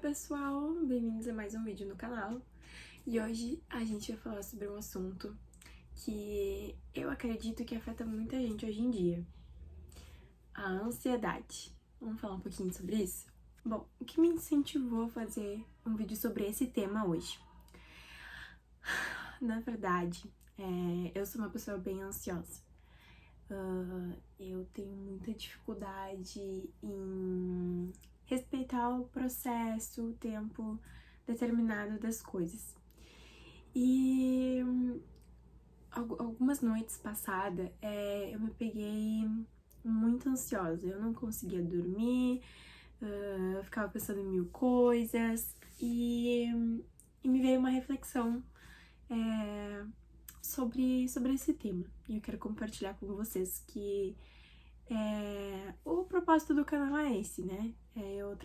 pessoal, bem-vindos a mais um vídeo no canal. E hoje a gente vai falar sobre um assunto que eu acredito que afeta muita gente hoje em dia: a ansiedade. Vamos falar um pouquinho sobre isso? Bom, o que me incentivou a fazer um vídeo sobre esse tema hoje? Na verdade, eu sou uma pessoa bem ansiosa. Eu tenho muita dificuldade em respeitar o processo, o tempo determinado das coisas. E algumas noites passadas eu me peguei muito ansiosa. Eu não conseguia dormir, eu ficava pensando em mil coisas e me veio uma reflexão sobre esse tema. E eu quero compartilhar com vocês que o propósito do canal é esse, né? Eu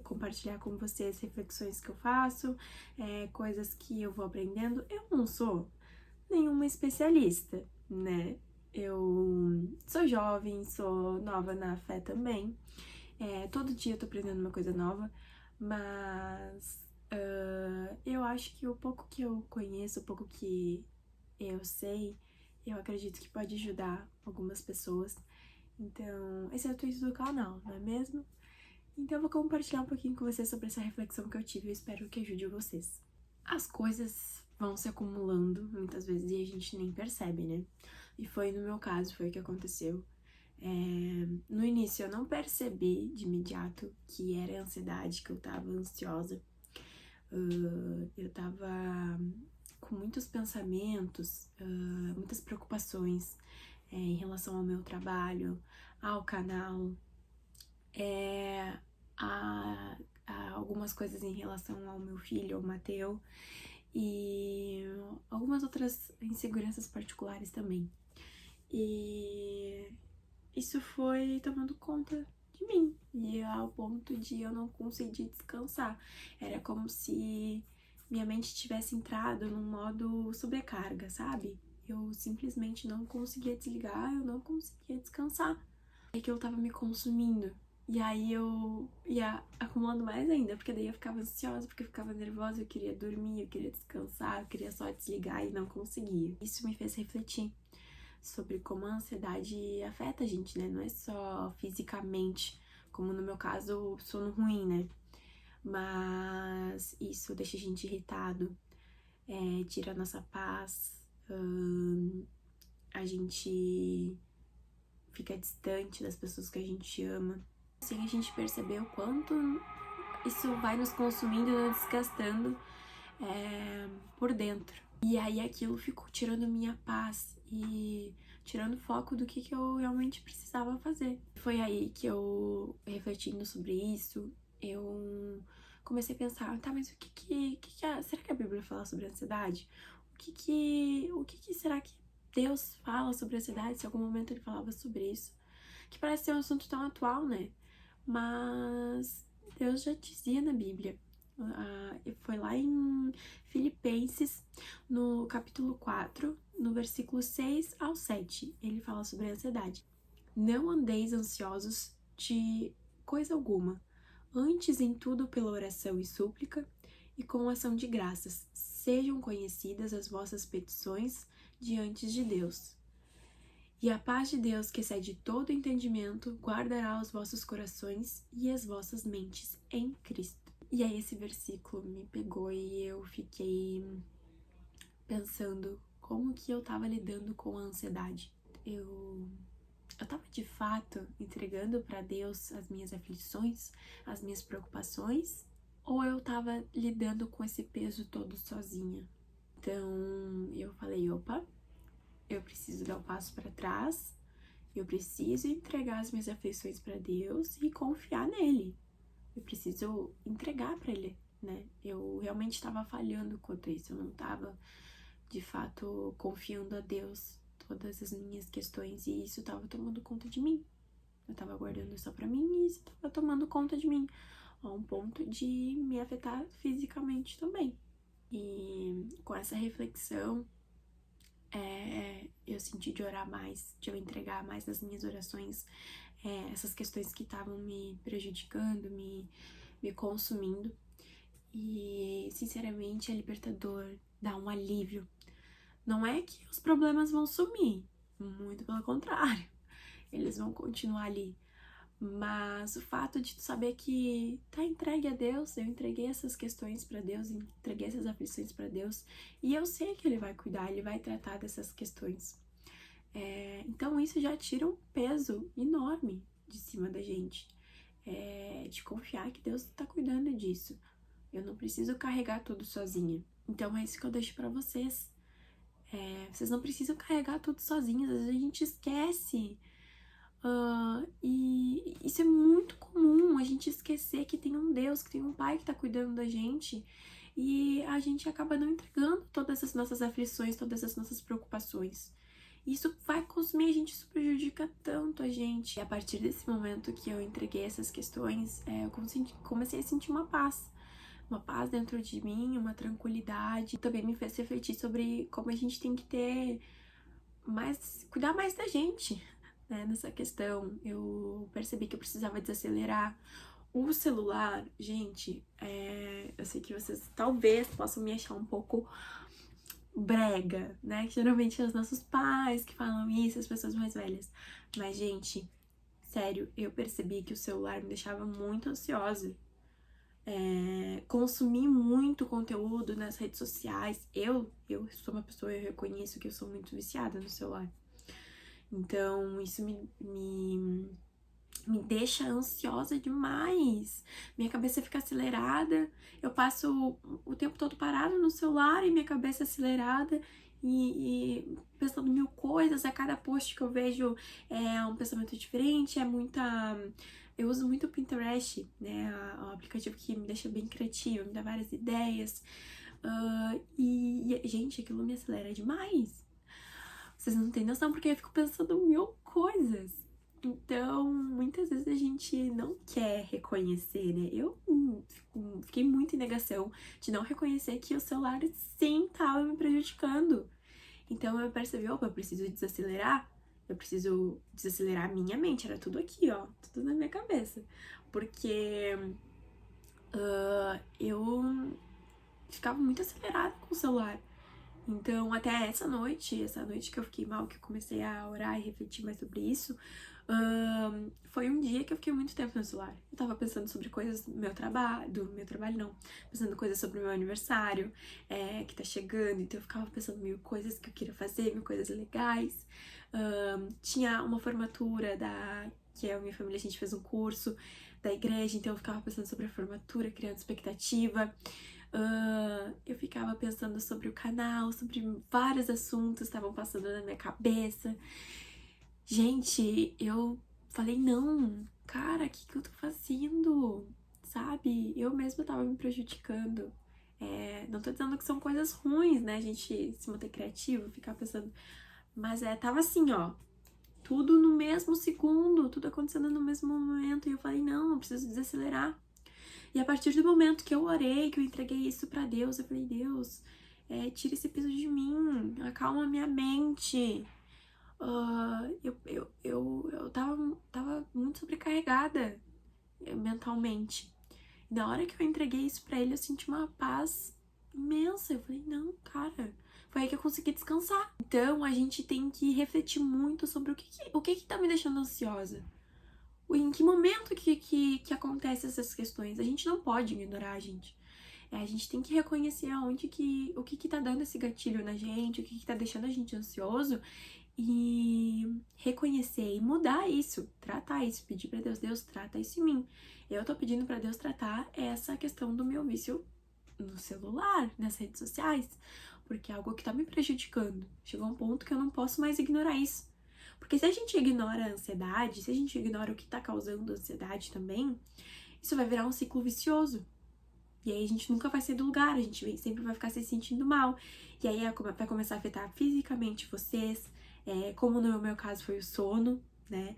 compartilhar com vocês reflexões que eu faço, coisas que eu vou aprendendo. Eu não sou nenhuma especialista, né? Eu sou jovem, sou nova na fé também. Todo dia eu tô aprendendo uma coisa nova, mas eu acho que o pouco que eu conheço, o pouco que eu sei, eu acredito que pode ajudar algumas pessoas. Então, esse é o intuito do canal, não é mesmo? Então eu vou compartilhar um pouquinho com vocês sobre essa reflexão que eu tive e espero que ajude vocês. As coisas vão se acumulando muitas vezes e a gente nem percebe, né? E foi no meu caso, foi o que aconteceu. No início eu não percebi de imediato que era ansiedade, que eu tava ansiosa. Eu tava com muitos pensamentos, muitas preocupações em relação ao meu trabalho, ao canal, a algumas coisas em relação ao meu filho, ao Mateu, e algumas outras inseguranças particulares também. E isso foi tomando conta de mim, e ao ponto de eu não conseguir descansar. Era como se minha mente tivesse entrado num modo sobrecarga, sabe? Eu simplesmente não conseguia desligar, eu não conseguia descansar. É que eu tava me consumindo. E aí eu ia acumulando mais ainda, porque daí eu ficava ansiosa, porque eu ficava nervosa, eu queria dormir, eu queria descansar, eu queria só desligar e não conseguia. Isso me fez refletir sobre como a ansiedade afeta a gente, né? Não é só fisicamente, como no meu caso, o sono ruim, né? Mas isso deixa a gente irritado, tira a nossa paz, a gente fica distante das pessoas que a gente ama. Assim a gente percebeu o quanto isso vai nos consumindo, nos desgastando por dentro. E aí aquilo ficou tirando minha paz e tirando o foco do que eu realmente precisava fazer. Foi aí que eu, refletindo sobre isso, eu comecei a pensar, tá, mas será que a Bíblia fala sobre ansiedade? O que será que Deus fala sobre ansiedade? Se em algum momento ele falava sobre isso? Que parece ser um assunto tão atual, né? Mas Deus já dizia na Bíblia. Foi lá em Filipenses, no capítulo 4, no versículo 6 ao 7, ele fala sobre a ansiedade. Não andeis ansiosos de coisa alguma, antes em tudo pela oração e súplica, e com ação de graças, sejam conhecidas as vossas petições diante de Deus. E a paz de Deus, que excede todo entendimento, guardará os vossos corações e as vossas mentes em Cristo. E aí esse versículo me pegou e eu fiquei pensando como que eu tava lidando com a ansiedade. Eu tava de fato entregando para Deus as minhas aflições, as minhas preocupações, ou eu tava lidando com esse peso todo sozinha? Então eu falei, opa, eu preciso dar um passo para trás, eu preciso entregar as minhas aflições para Deus e confiar nele. Eu preciso entregar para ele, né? Eu realmente estava falhando quanto a isso, eu não estava de fato confiando a Deus todas as minhas questões e isso estava tomando conta de mim. Eu estava guardando só para mim e isso estava tomando conta de mim, a um ponto de me afetar fisicamente também. E com essa reflexão, eu senti de orar mais, de eu entregar mais nas minhas orações essas questões que estavam me prejudicando, me consumindo. E, sinceramente, é libertador, dá um alívio. Não é que os problemas vão sumir, muito pelo contrário, eles vão continuar ali. Mas o fato de tu saber que tá entregue a Deus, eu entreguei essas questões pra Deus, entreguei essas aflições pra Deus, e eu sei que Ele vai cuidar, Ele vai tratar dessas questões. Então isso já tira um peso enorme de cima da gente, de confiar que Deus tá cuidando disso. Eu não preciso carregar tudo sozinha. Então é isso que eu deixo pra vocês. Vocês não precisam carregar tudo sozinhos, às vezes a gente esquece. E isso é muito comum, a gente esquecer que tem um Deus, que tem um Pai que tá cuidando da gente. E a gente acaba não entregando todas as nossas aflições, todas as nossas preocupações. Isso vai consumir a gente, isso prejudica tanto a gente. E a partir desse momento que eu entreguei essas questões, eu comecei a sentir uma paz. Uma paz dentro de mim, uma tranquilidade. Também me fez refletir sobre como a gente tem que ter cuidar mais da gente, né? Nessa questão, eu percebi que eu precisava desacelerar. O celular, gente, eu sei que vocês talvez possam me achar um pouco brega, né? Que geralmente são os nossos pais que falam isso, as pessoas mais velhas. Mas, gente, sério, eu percebi que o celular me deixava muito ansiosa. Consumir muito conteúdo nas redes sociais. Eu sou uma pessoa, eu reconheço que eu sou muito viciada no celular. Então, isso me deixa ansiosa demais. Minha cabeça fica acelerada. Eu passo o tempo todo parado no celular e minha cabeça acelerada e pensando mil coisas. A cada post que eu vejo é um pensamento diferente, eu uso muito o Pinterest, né? O aplicativo que me deixa bem criativa, me dá várias ideias. Gente, aquilo me acelera demais. Vocês não têm noção, porque eu fico pensando mil coisas. Então, muitas vezes a gente não quer reconhecer, né? Eu fiquei muito em negação de não reconhecer que o celular sim estava me prejudicando. Então eu percebi, opa, eu preciso desacelerar. Eu preciso desacelerar a minha mente. Era tudo aqui, ó. Tudo na minha cabeça. Porque eu ficava muito acelerada com o celular. Então, até essa noite que eu fiquei mal, que eu comecei a orar e refletir mais sobre isso, foi um dia que eu fiquei muito tempo no celular. Eu tava pensando sobre coisas do meu trabalho não, pensando coisas sobre o meu aniversário, que tá chegando, então eu ficava pensando mil coisas que eu queria fazer, mil coisas legais. Tinha uma formatura que é a minha família, a gente fez um curso da igreja, então eu ficava pensando sobre a formatura, criando expectativa. Eu ficava pensando sobre o canal, sobre vários assuntos que estavam passando na minha cabeça. Gente, eu falei, não, cara, o que eu tô fazendo? Sabe? Eu mesma tava me prejudicando. Não tô dizendo que são coisas ruins, né? A gente se manter criativo, ficar pensando. Mas tava assim, ó. Tudo no mesmo segundo, tudo acontecendo no mesmo momento. E eu falei, não, eu preciso desacelerar. E a partir do momento que eu orei, que eu entreguei isso pra Deus, eu falei, Deus, tira esse peso de mim, acalma minha mente. Eu tava muito sobrecarregada mentalmente. E na hora que eu entreguei isso pra ele, eu senti uma paz imensa. Eu falei, não, cara, foi aí que eu consegui descansar. Então a gente tem que refletir muito sobre o que tá me deixando ansiosa. Em que momento que acontecem essas questões? A gente não pode ignorar, gente. A gente tem que reconhecer o que tá dando esse gatilho na gente, o que tá deixando a gente ansioso e reconhecer e mudar isso, tratar isso, pedir pra Deus, Deus, trata isso em mim. Eu tô pedindo pra Deus tratar essa questão do meu vício no celular, nas redes sociais, porque é algo que tá me prejudicando. Chegou um ponto que eu não posso mais ignorar isso. Porque se a gente ignora a ansiedade, se a gente ignora o que tá causando ansiedade também, isso vai virar um ciclo vicioso. E aí a gente nunca vai sair do lugar, a gente sempre vai ficar se sentindo mal. E aí vai começar a afetar fisicamente vocês, como no meu caso foi o sono, né?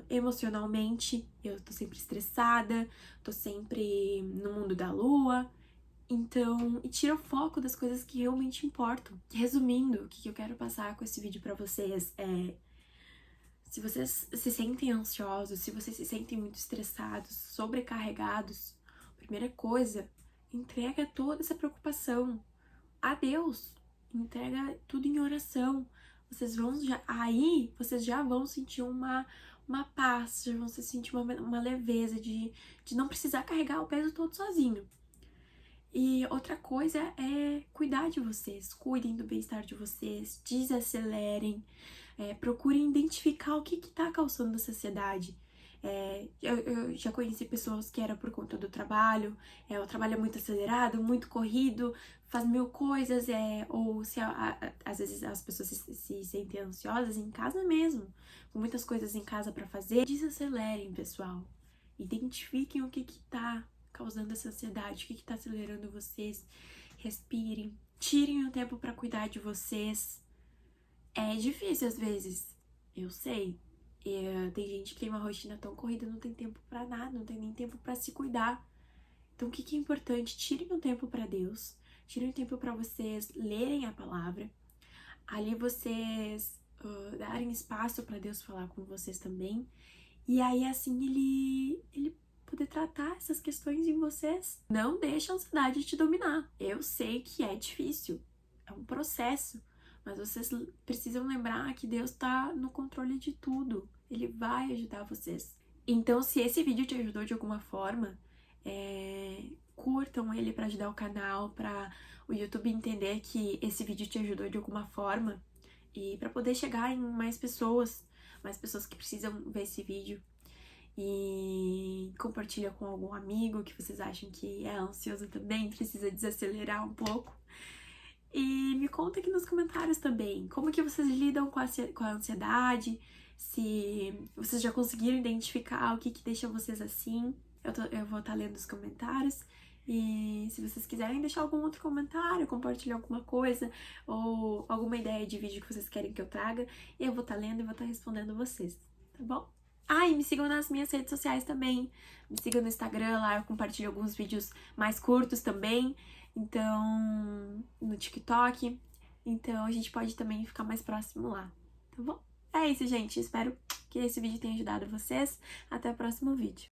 Emocionalmente, eu tô sempre estressada, tô sempre no mundo da lua. Então, e tira o foco das coisas que realmente importam. Resumindo, o que eu quero passar com esse vídeo pra vocês é: se vocês se sentem ansiosos, se vocês se sentem muito estressados, sobrecarregados, primeira coisa, entrega toda essa preocupação a Deus. Entrega tudo em oração. Vocês já vão sentir uma paz, já vão sentir uma leveza de não precisar carregar o peso todo sozinho. E outra coisa é cuidar de vocês, cuidem do bem-estar de vocês, desacelerem, procurem identificar o que está causando essa ansiedade. Eu já conheci pessoas que era por conta do trabalho, o trabalho é muito acelerado, muito corrido, faz mil coisas, ou se às vezes as pessoas se sentem ansiosas em casa mesmo, com muitas coisas em casa para fazer. Desacelerem, pessoal. Identifiquem o que tá causando essa ansiedade, o que tá acelerando vocês. Respirem, tirem o tempo para cuidar de vocês. É difícil às vezes, eu sei. Tem gente que tem uma rotina tão corrida, não tem tempo para nada, não tem nem tempo para se cuidar. Então, o que é importante? Tirem um tempo para Deus, tirem um tempo para vocês lerem a palavra. Ali vocês darem espaço para Deus falar com vocês também. E aí, assim, ele poder tratar essas questões em vocês. Não deixa a ansiedade te dominar. Eu sei que é difícil, é um processo, mas vocês precisam lembrar que Deus tá no controle de tudo. Ele vai ajudar vocês. Então, se esse vídeo te ajudou de alguma forma, curtam ele para ajudar o canal, para o YouTube entender que esse vídeo te ajudou de alguma forma e para poder chegar em mais pessoas que precisam ver esse vídeo. E compartilha com algum amigo que vocês acham que é ansioso também, precisa desacelerar um pouco. E me conta aqui nos comentários também como que vocês lidam com a ansiedade, se vocês já conseguiram identificar o que deixa vocês assim. Eu vou estar lendo os comentários. E se vocês quiserem deixar algum outro comentário, compartilhar alguma coisa ou alguma ideia de vídeo que vocês querem que eu traga, eu vou estar lendo e vou estar respondendo vocês, tá bom? E me sigam nas minhas redes sociais também. Me sigam no Instagram, lá eu compartilho alguns vídeos mais curtos também. Então, no TikTok. Então, a gente pode também ficar mais próximo lá, tá bom? É isso, gente. Espero que esse vídeo tenha ajudado vocês. Até o próximo vídeo.